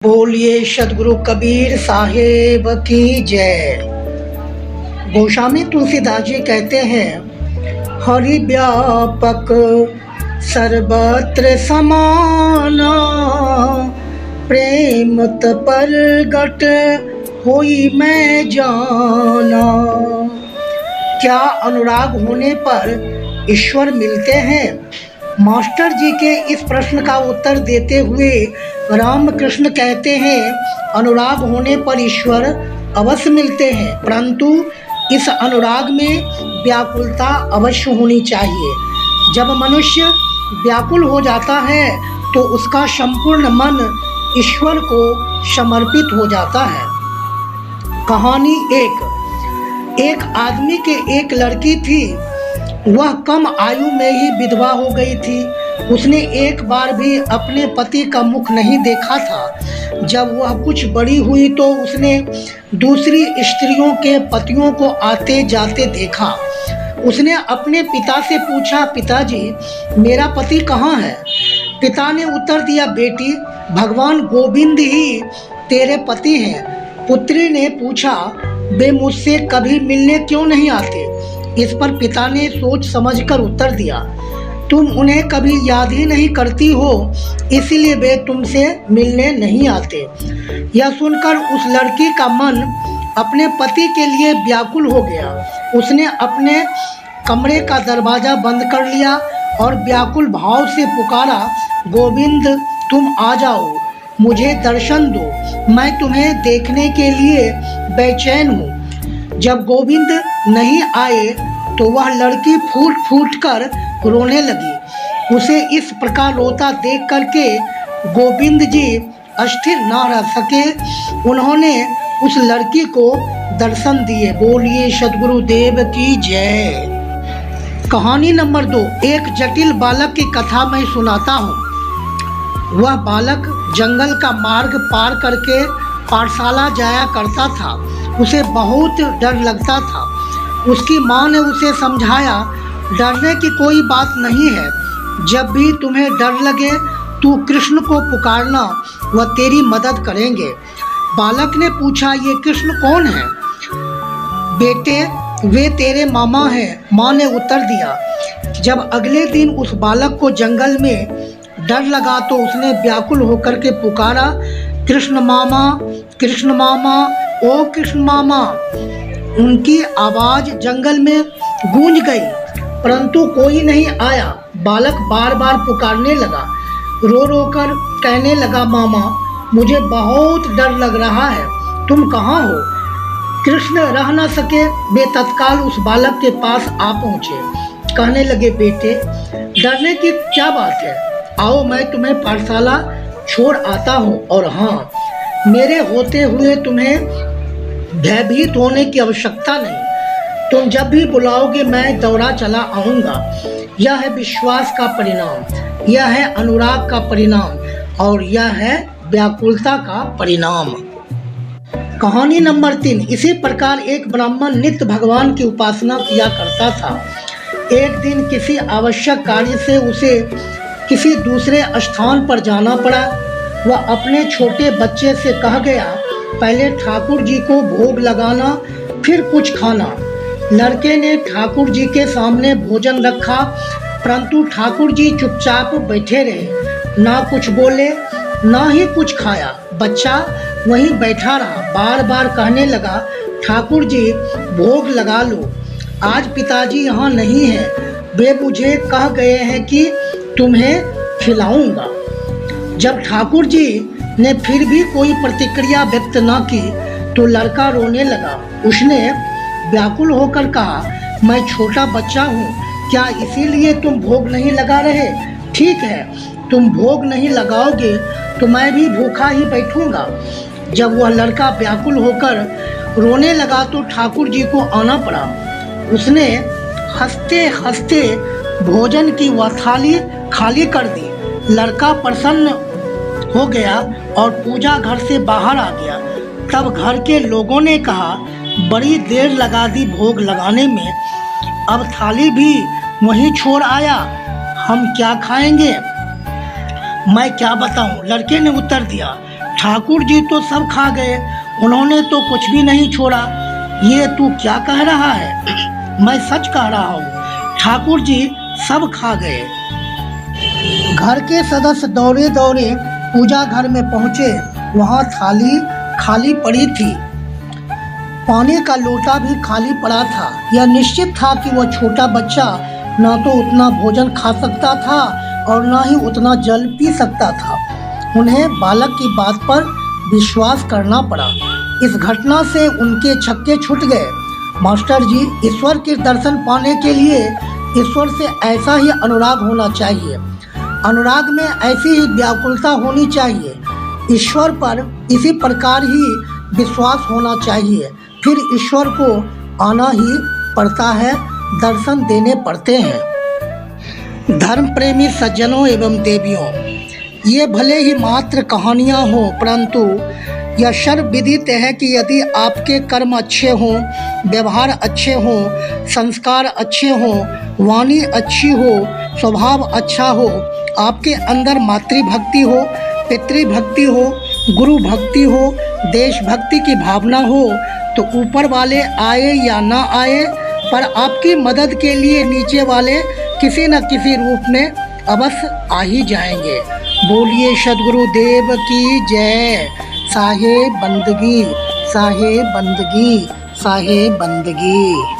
बोलिए सदगुरु कबीर साहेब की जय। गोस्वामी तुलसीदास जी कहते हैं, हरि व्यापक सर्वत्र समाना, प्रेम प्रगट होई मैं जाना। क्या अनुराग होने पर ईश्वर मिलते हैं? मास्टर जी के इस प्रश्न का उत्तर देते हुए रामकृष्ण कहते हैं, अनुराग होने पर ईश्वर अवश्य मिलते हैं, परंतु इस अनुराग में व्याकुलता अवश्य होनी चाहिए। जब मनुष्य व्याकुल हो जाता है तो उसका संपूर्ण मन ईश्वर को समर्पित हो जाता है। कहानी एक आदमी के एक लड़की थी। वह कम आयु में ही विधवा हो गई थी। उसने एक बार भी अपने पति का मुख नहीं देखा था। जब वह कुछ बड़ी हुई तो उसने दूसरी स्त्रियों के पतियों को आते जाते देखा। उसने अपने पिता से पूछा, पिताजी मेरा पति कहाँ है? पिता ने उत्तर दिया, बेटी भगवान गोविंद ही तेरे पति हैं। पुत्री ने पूछा, वे मुझसे कभी मिलने क्यों नहीं आते? इस पर पिता ने सोच समझकर उत्तर दिया, तुम उन्हें कभी याद ही नहीं करती हो, इसीलिए वे तुमसे मिलने नहीं आते। यह सुनकर उस लड़की का मन अपने पति के लिए व्याकुल हो गया। उसने अपने कमरे का दरवाज़ा बंद कर लिया और व्याकुल भाव से पुकारा, गोविंद तुम आ जाओ, मुझे दर्शन दो, मैं तुम्हें देखने के लिए बेचैन हूँ। जब गोविंद नहीं आए तो वह लड़की फूट फूट कर रोने लगी। उसे इस प्रकार रोता देख करके गोविंद जी अस्थिर न रह सके। उन्होंने उस लड़की को दर्शन दिए। बोलिए सदगुरु देव की जय। कहानी नंबर 2। एक जटिल बालक की कथा मैं सुनाता हूँ। वह बालक जंगल का मार्ग पार करके पाठशाला जाया करता था। उसे बहुत डर लगता था। उसकी माँ ने उसे समझाया, डरने की कोई बात नहीं है, जब भी तुम्हें डर लगे तू कृष्ण को पुकारना, वह तेरी मदद करेंगे। बालक ने पूछा, ये कृष्ण कौन है? बेटे वे तेरे मामा हैं, माँ ने उत्तर दिया। जब अगले दिन उस बालक को जंगल में डर लगा तो उसने व्याकुल होकर के पुकारा, कृष्ण मामा, कृष्ण मामा, ओ कृष्ण मामा। उनकी आवाज़ जंगल में गूंज गई, परंतु कोई नहीं आया। बालक बार बार पुकारने लगा, रो रो कर कहने लगा, मामा मुझे बहुत डर लग रहा है, तुम कहाँ हो? कृष्ण रह न सके, वे तत्काल उस बालक के पास आ पहुँचे। कहने लगे, बेटे डरने की क्या बात है, आओ मैं तुम्हें पाठशाला छोड़ आता हूँ। और हाँ, मेरे होते हुए तुम्हें भयभीत होने की आवश्यकता नहीं। तुम जब भी बुलाओगे मैं दौड़ा चला आऊँगा। यह है विश्वास का परिणाम, यह है अनुराग का परिणाम और यह है व्याकुलता का परिणाम। कहानी नंबर 3। इसी प्रकार एक ब्राह्मण नित्य भगवान की उपासना किया करता था। एक दिन किसी आवश्यक कार्य से उसे किसी दूसरे स्थान पर जाना पड़ा। वह अपने छोटे बच्चे से कह गया, पहले ठाकुर जी को भोग लगाना, फिर कुछ खाना। लड़के ने ठाकुर जी के सामने भोजन रखा, परंतु ठाकुर जी चुपचाप बैठे रहे, ना कुछ बोले ना ही कुछ खाया। बच्चा वहीं बैठा रहा, बार बार कहने लगा, ठाकुर जी भोग लगा लो, आज पिताजी यहाँ नहीं हैं, वे मुझे कह गए हैं कि तुम्हें खिलाऊंगा। जब ठाकुर जी ने फिर भी कोई प्रतिक्रिया व्यक्त न की तो लड़का रोने लगा। उसने व्याकुल होकर कहा, मैं छोटा बच्चा हूँ, क्या इसीलिए तुम भोग नहीं लगा रहे? ठीक है, तुम भोग नहीं लगाओगे तो मैं भी भूखा ही बैठूंगा। जब वह लड़का व्याकुल होकर रोने लगा तो ठाकुर जी को आना पड़ा। उसने हंसते हंसते भोजन की वह थाली खाली कर दी। लड़का प्रसन्न हो गया और पूजा घर से बाहर आ गया। तब घर के लोगों ने कहा, बड़ी देर लगा दी भोग लगाने में, अब थाली भी वहीं छोड़ आया, हम क्या खाएंगे? मैं क्या बताऊं? लड़के ने उत्तर दिया, ठाकुर जी तो सब खा गए, उन्होंने तो कुछ भी नहीं छोड़ा। ये तू क्या कह रहा है? मैं सच कह रहा हूँ, ठाकुर जी सब खा गए। घर के सदस्य दौड़े दौड़े पूजा घर में पहुंचे। वहां थाली खाली पड़ी थी, पानी का लोटा भी खाली पड़ा था। यह निश्चित था कि वह छोटा बच्चा ना तो उतना भोजन खा सकता था और ना ही उतना जल पी सकता था। उन्हें बालक की बात पर विश्वास करना पड़ा। इस घटना से उनके छक्के छूट गए। मास्टर जी, ईश्वर के दर्शन पाने के लिए ईश्वर से ऐसा ही अनुराग होना चाहिए, अनुराग में ऐसी ही व्याकुलता होनी चाहिए। ईश्वर पर इसी प्रकार ही विश्वास होना चाहिए, फिर ईश्वर को आना ही पड़ता है, दर्शन देने पड़ते हैं। धर्म प्रेमी सज्जनों एवं देवियों, ये भले ही मात्र कहानियाँ हों, परंतु यह सर्वविदित है कि यदि आपके कर्म अच्छे हों, व्यवहार अच्छे हों, संस्कार अच्छे हों, वाणी अच्छी हो, स्वभाव अच्छा हो, आपके अंदर मातृभक्ति हो, पितृभक्ति हो, गुरु भक्ति हो, देशभक्ति की भावना हो, तो ऊपर वाले आए या ना आए, पर आपकी मदद के लिए नीचे वाले किसी न किसी रूप में अवश्य आ ही जाएंगे। बोलिए सद्गुरुदेव की जय। साहे बंदगी, साहे बंदगी, साहे बंदगी।